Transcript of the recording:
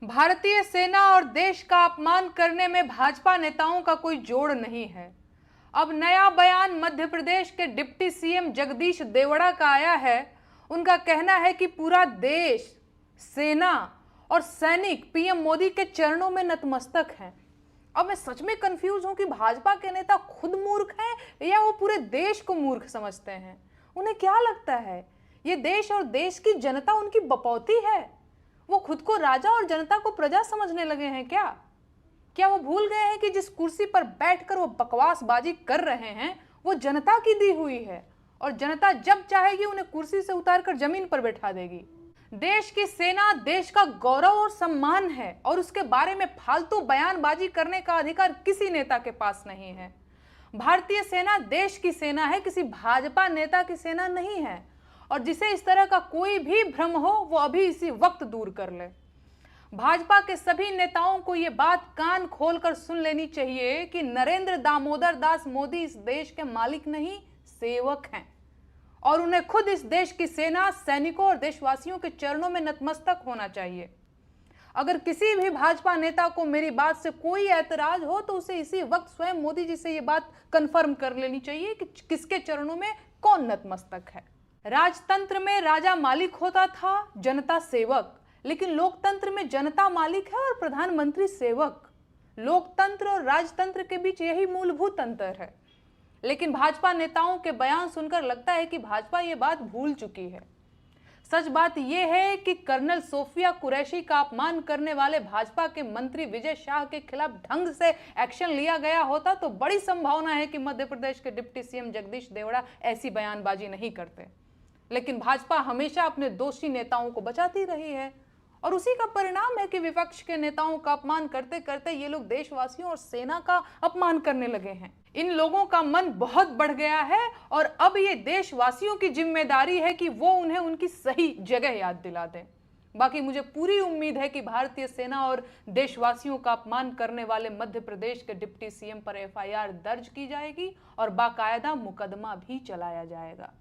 भारतीय सेना और देश का अपमान करने में भाजपा नेताओं का कोई जोड़ नहीं है। अब नया बयान मध्य प्रदेश के डिप्टी सीएम जगदीश देवड़ा का आया है। उनका कहना है कि पूरा देश, सेना और सैनिक पीएम मोदी के चरणों में नतमस्तक हैं। अब मैं सच में कंफ्यूज हूं कि भाजपा के नेता खुद मूर्ख हैं या वो पूरे देश को मूर्ख समझते हैं। उन्हें क्या लगता है ये देश और देश की जनता उनकी बपौती है? वो खुद को राजा और जनता को प्रजा समझने लगे हैं क्या? क्या वो भूल गए हैं कि जिस कुर्सी पर बैठकर वो बकवासबाजी कर रहे हैं वो जनता की दी हुई है और जनता जब चाहेगी उन्हें कुर्सी से उतारकर जमीन पर बैठा देगी। देश की सेना देश का गौरव और सम्मान है और उसके बारे में फालतू बयानबाजी करने का अधिकार किसी नेता के पास नहीं है। भारतीय सेना देश की सेना है, किसी भाजपा नेता की सेना नहीं है। और जिसे इस तरह का कोई भी भ्रम हो वो अभी इसी वक्त दूर कर ले। भाजपा के सभी नेताओं को ये बात कान खोलकर सुन लेनी चाहिए कि नरेंद्र दामोदर दास मोदी इस देश के मालिक नहीं, सेवक हैं और उन्हें खुद इस देश की सेना, सैनिकों और देशवासियों के चरणों में नतमस्तक होना चाहिए। अगर किसी भी भाजपा नेता को मेरी बात से कोई ऐतराज हो तो उसे इसी वक्त स्वयं मोदी जी से ये बात कंफर्म कर लेनी चाहिए कि किसके चरणों में कौन नतमस्तक है। राजतंत्र में राजा मालिक होता था, जनता सेवक, लेकिन लोकतंत्र में जनता मालिक है और प्रधानमंत्री सेवक। लोकतंत्र और राजतंत्र के बीच यही मूलभूत अंतर है। लेकिन भाजपा नेताओं के बयान सुनकर लगता है कि भाजपा ये बात भूल चुकी है। सच बात यह है कि कर्नल सोफिया कुरैशी का अपमान करने वाले भाजपा के मंत्री विजय शाह के खिलाफ ढंग से एक्शन लिया गया होता तो बड़ी संभावना है कि मध्य प्रदेश के डिप्टी सीएम जगदीश देवड़ा ऐसी बयानबाजी नहीं करते। लेकिन भाजपा हमेशा अपने दोषी नेताओं को बचाती रही है और उसी का परिणाम है कि विपक्ष के नेताओं का अपमान करते करते ये लोग देशवासियों और सेना का अपमान करने लगे हैं। इन लोगों का मन बहुत बढ़ गया है और अब ये देशवासियों की जिम्मेदारी है कि वो उन्हें उनकी सही जगह याद दिला दें। बाकी मुझे पूरी उम्मीद है कि भारतीय सेना और देशवासियों का अपमान करने वाले मध्य प्रदेश के डिप्टी सीएम पर एफआईआर दर्ज की जाएगी और बाकायदा मुकदमा भी चलाया जाएगा।